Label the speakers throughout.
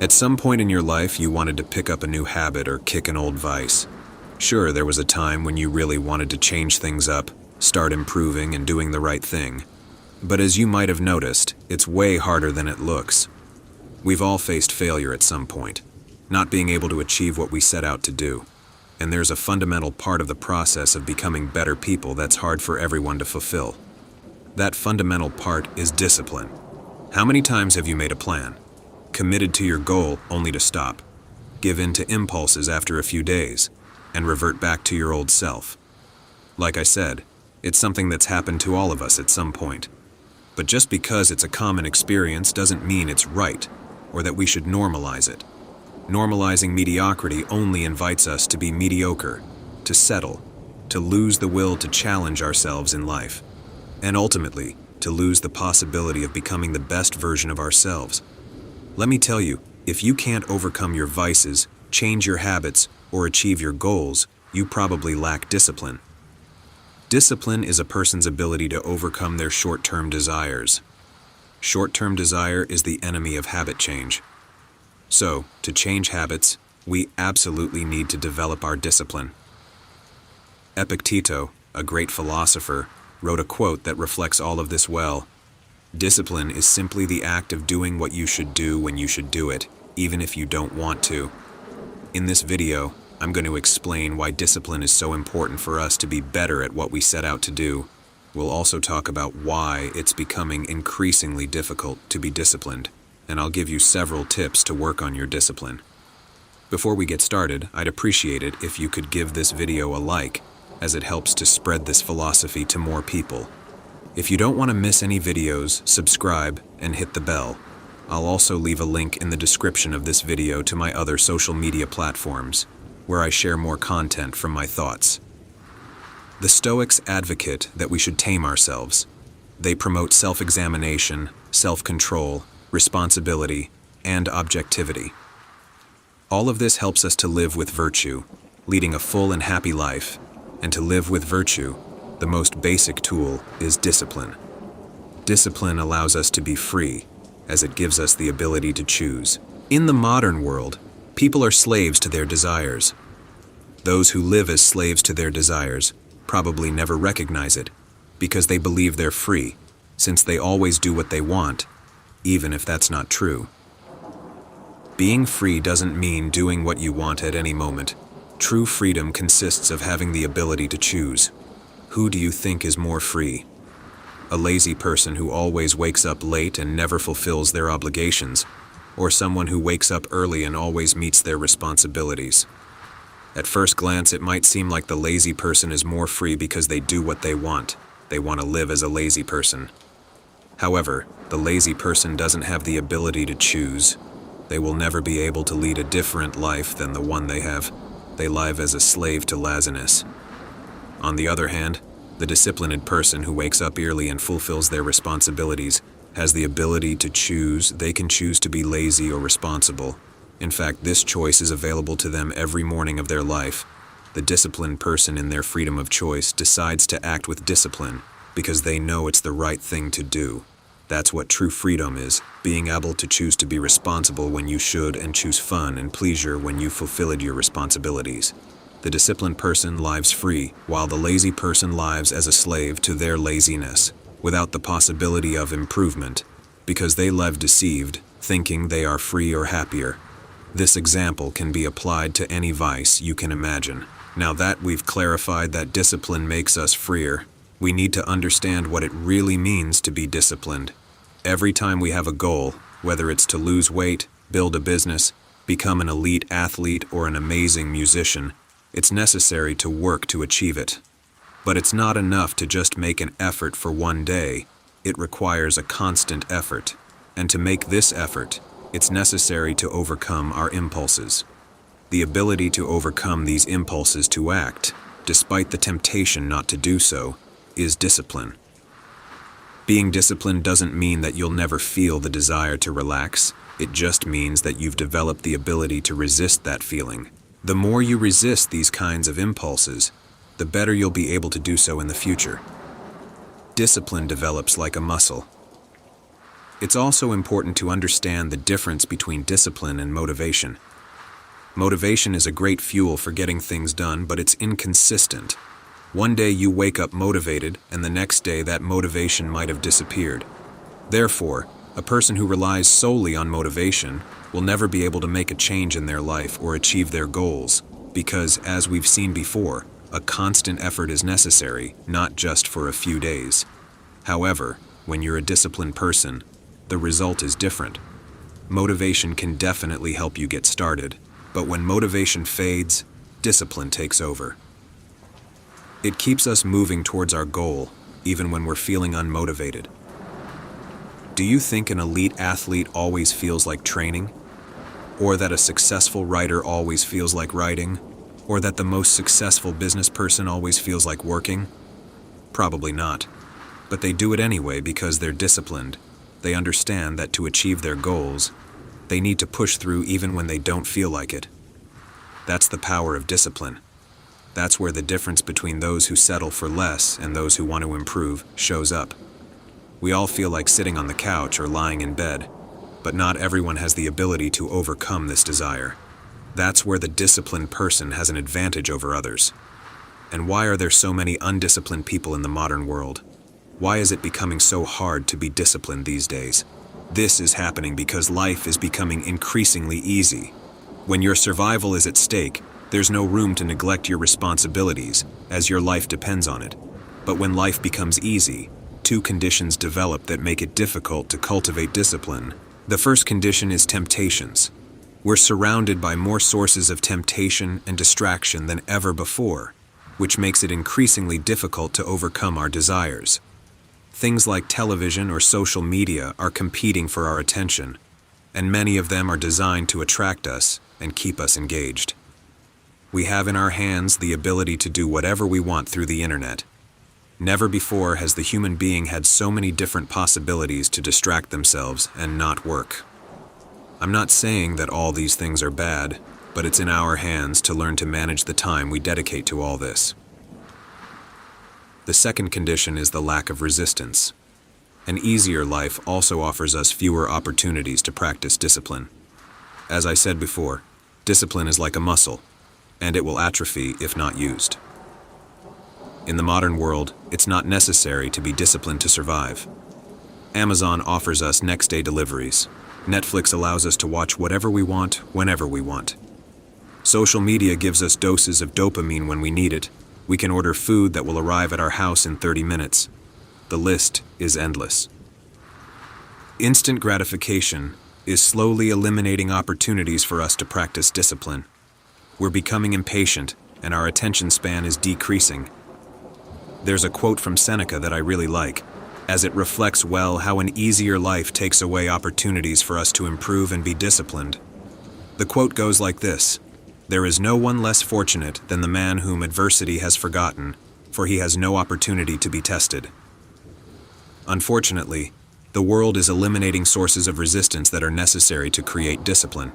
Speaker 1: At some point in your life, you wanted to pick up a new habit or kick an old vice. Sure, there was a time when you really wanted to change things up, start improving and doing the right thing. But as you might have noticed, it's way harder than it looks. We've all faced failure at some point, not being able to achieve what we set out to do. And there's a fundamental part of the process of becoming better people that's hard for everyone to fulfill. That fundamental part is discipline. How many times have you made a plan, committed to your goal only to stop, give in to impulses after a few days, and revert back to your old self? Like I said, it's something that's happened to all of us at some point. But just because it's a common experience doesn't mean it's right, or that we should normalize it. Normalizing mediocrity only invites us to be mediocre, to settle, to lose the will to challenge ourselves in life, and ultimately, to lose the possibility of becoming the best version of ourselves. Let me tell you, if you can't overcome your vices, change your habits, or achieve your goals, you probably lack discipline. Discipline is a person's ability to overcome their short-term desires. Short-term desire is the enemy of habit change. So, to change habits, we absolutely need to develop our discipline. Epictetus, a great philosopher, wrote a quote that reflects all of this well. Discipline is simply the act of doing what you should do when you should do it, even if you don't want to. In this video, I'm going to explain why discipline is so important for us to be better at what we set out to do. We'll also talk about why it's becoming increasingly difficult to be disciplined, and I'll give you several tips to work on your discipline. Before we get started, I'd appreciate it if you could give this video a like, as it helps to spread this philosophy to more people. If you don't want to miss any videos, subscribe and hit the bell. I'll also leave a link in the description of this video to my other social media platforms, where I share more content from my thoughts. The Stoics advocate that we should tame ourselves. They promote self-examination, self-control, responsibility, and objectivity. All of this helps us to live with virtue, leading a full and happy life. And to live with virtue, the most basic tool is discipline. Discipline allows us to be free, as it gives us the ability to choose. In the modern world, people are slaves to their desires. Those who live as slaves to their desires probably never recognize it, because they believe they're free, since they always do what they want, even if that's not true. Being free doesn't mean doing what you want at any moment. True freedom consists of having the ability to choose. Who do you think is more free? A lazy person who always wakes up late and never fulfills their obligations, or someone who wakes up early and always meets their responsibilities? At first glance, it might seem like the lazy person is more free because they do what they want. They want to live as a lazy person. However, the lazy person doesn't have the ability to choose. They will never be able to lead a different life than the one they have. They live as a slave to laziness. On the other hand, the disciplined person who wakes up early and fulfills their responsibilities has the ability to choose. They can choose to be lazy or responsible. In fact, this choice is available to them every morning of their life. The disciplined person, in their freedom of choice, decides to act with discipline because they know it's the right thing to do. That's what true freedom is, being able to choose to be responsible when you should and choose fun and pleasure when you fulfilled your responsibilities. The disciplined person lives free, while the lazy person lives as a slave to their laziness, without the possibility of improvement, because they live deceived, thinking they are free or happier. This example can be applied to any vice you can imagine. Now that we've clarified that discipline makes us freer, we need to understand what it really means to be disciplined. Every time we have a goal, whether it's to lose weight, build a business, become an elite athlete, or an amazing musician, it's necessary to work to achieve it. But it's not enough to just make an effort for one day. It requires a constant effort. And to make this effort, it's necessary to overcome our impulses. The ability to overcome these impulses to act, despite the temptation not to do so, is discipline. Being disciplined doesn't mean that you'll never feel the desire to relax. It just means that you've developed the ability to resist that feeling. The more you resist these kinds of impulses, the better you'll be able to do so in the future. Discipline develops like a muscle. It's also important to understand the difference between discipline and motivation. Motivation is a great fuel for getting things done, but it's inconsistent. One day you wake up motivated, and the next day that motivation might have disappeared. Therefore, a person who relies solely on motivation will never be able to make a change in their life or achieve their goals, because, as we've seen before, a constant effort is necessary, not just for a few days. However, when you're a disciplined person, the result is different. Motivation can definitely help you get started, but when motivation fades, discipline takes over. It keeps us moving towards our goal, even when we're feeling unmotivated. Do you think an elite athlete always feels like training? Or that a successful writer always feels like writing? Or that the most successful business person always feels like working? Probably not. But they do it anyway because they're disciplined. They understand that to achieve their goals, they need to push through even when they don't feel like it. That's the power of discipline. That's where the difference between those who settle for less and those who want to improve shows up. We all feel like sitting on the couch or lying in bed, but not everyone has the ability to overcome this desire. That's where the disciplined person has an advantage over others. And why are there so many undisciplined people in the modern world? Why is it becoming so hard to be disciplined these days? This is happening because life is becoming increasingly easy. When your survival is at stake, there's no room to neglect your responsibilities, as your life depends on it. But when life becomes easy, two conditions develop that make it difficult to cultivate discipline. The first condition is temptations. We're surrounded by more sources of temptation and distraction than ever before, which makes it increasingly difficult to overcome our desires. Things like television or social media are competing for our attention, and many of them are designed to attract us and keep us engaged. We have in our hands the ability to do whatever we want through the internet. Never before has the human being had so many different possibilities to distract themselves and not work. I'm not saying that all these things are bad, but it's in our hands to learn to manage the time we dedicate to all this. The second condition is the lack of resistance. An easier life also offers us fewer opportunities to practice discipline. As I said before, discipline is like a muscle, and it will atrophy if not used. In the modern world, it's not necessary to be disciplined to survive. Amazon offers us next-day deliveries. Netflix allows us to watch whatever we want, whenever we want. Social media gives us doses of dopamine when we need it. We can order food that will arrive at our house in 30 minutes. The list is endless. Instant gratification is slowly eliminating opportunities for us to practice discipline. We're becoming impatient, and our attention span is decreasing. There's a quote from Seneca that I really like, as it reflects well how an easier life takes away opportunities for us to improve and be disciplined. The quote goes like this: "There is no one less fortunate than the man whom adversity has forgotten, for he has no opportunity to be tested." Unfortunately, the world is eliminating sources of resistance that are necessary to create discipline.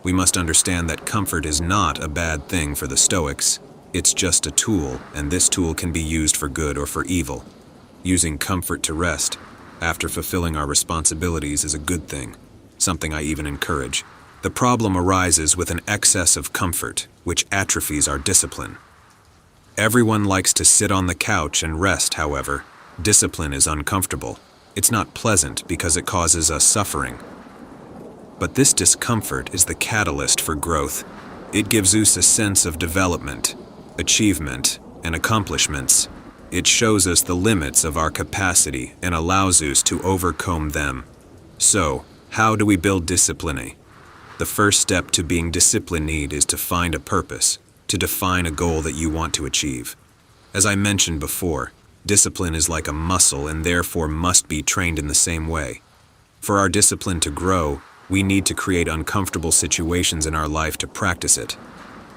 Speaker 1: We must understand that comfort is not a bad thing for the Stoics. It's just a tool, and this tool can be used for good or for evil. Using comfort to rest after fulfilling our responsibilities is a good thing, something I even encourage. The problem arises with an excess of comfort, which atrophies our discipline. Everyone likes to sit on the couch and rest, however. Discipline is uncomfortable. It's not pleasant because it causes us suffering. But this discomfort is the catalyst for growth. It gives us a sense of development, achievement, and accomplishments. It shows us the limits of our capacity and allows us to overcome them. So, how do we build discipline? The first step to being disciplined is to find a purpose, to define a goal that you want to achieve. As I mentioned before, discipline is like a muscle and therefore must be trained in the same way. For our discipline to grow, we need to create uncomfortable situations in our life to practice it.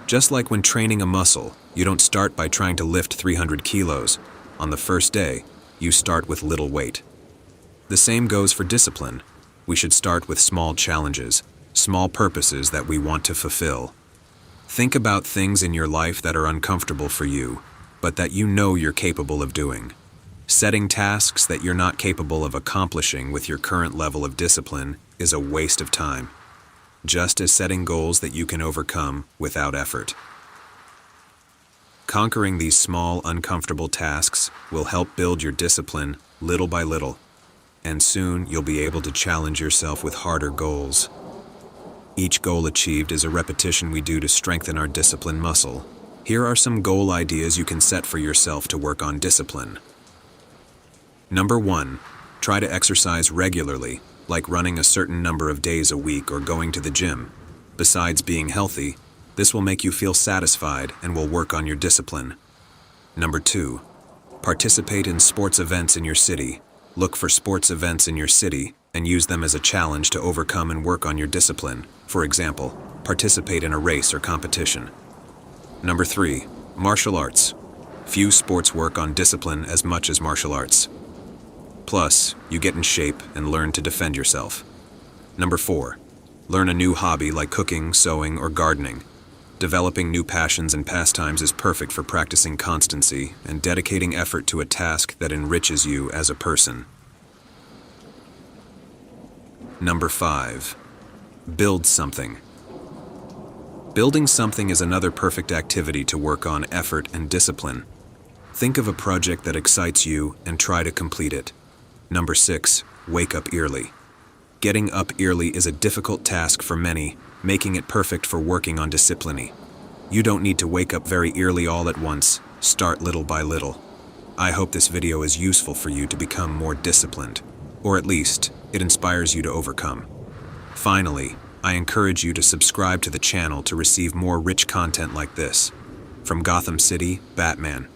Speaker 1: Just like when training a muscle, you don't start by trying to lift 300 kilos. On the first day, you start with little weight. The same goes for discipline. We should start with small challenges, small purposes that we want to fulfill. Think about things in your life that are uncomfortable for you, but that you know you're capable of doing. Setting tasks that you're not capable of accomplishing with your current level of discipline is a waste of time, just as setting goals that you can overcome without effort. Conquering these small, uncomfortable tasks will help build your discipline little by little, and soon you'll be able to challenge yourself with harder goals. Each goal achieved is a repetition we do to strengthen our discipline muscle. Here are some goal ideas you can set for yourself to work on discipline. Number 1, try to exercise regularly, like running a certain number of days a week or going to the gym. Besides being healthy, this will make you feel satisfied and will work on your discipline. Number 2, participate in sports events in your city. Look for sports events in your city and use them as a challenge to overcome and work on your discipline. For example, participate in a race or competition. Number 3, martial arts. Few sports work on discipline as much as martial arts. Plus, you get in shape and learn to defend yourself. Number 4, learn a new hobby like cooking, sewing, or gardening. Developing new passions and pastimes is perfect for practicing constancy and dedicating effort to a task that enriches you as a person. Number 5, build something. Building something is another perfect activity to work on effort and discipline. Think of a project that excites you and try to complete it. Number 6, wake up early. Getting up early is a difficult task for many, making it perfect for working on discipline. You don't need to wake up very early all at once. Start little by little. I hope this video is useful for you to become more disciplined, or at least it inspires you to overcome. Finally, I encourage you to subscribe to the channel to receive more rich content like this. From Gotham City, Batman.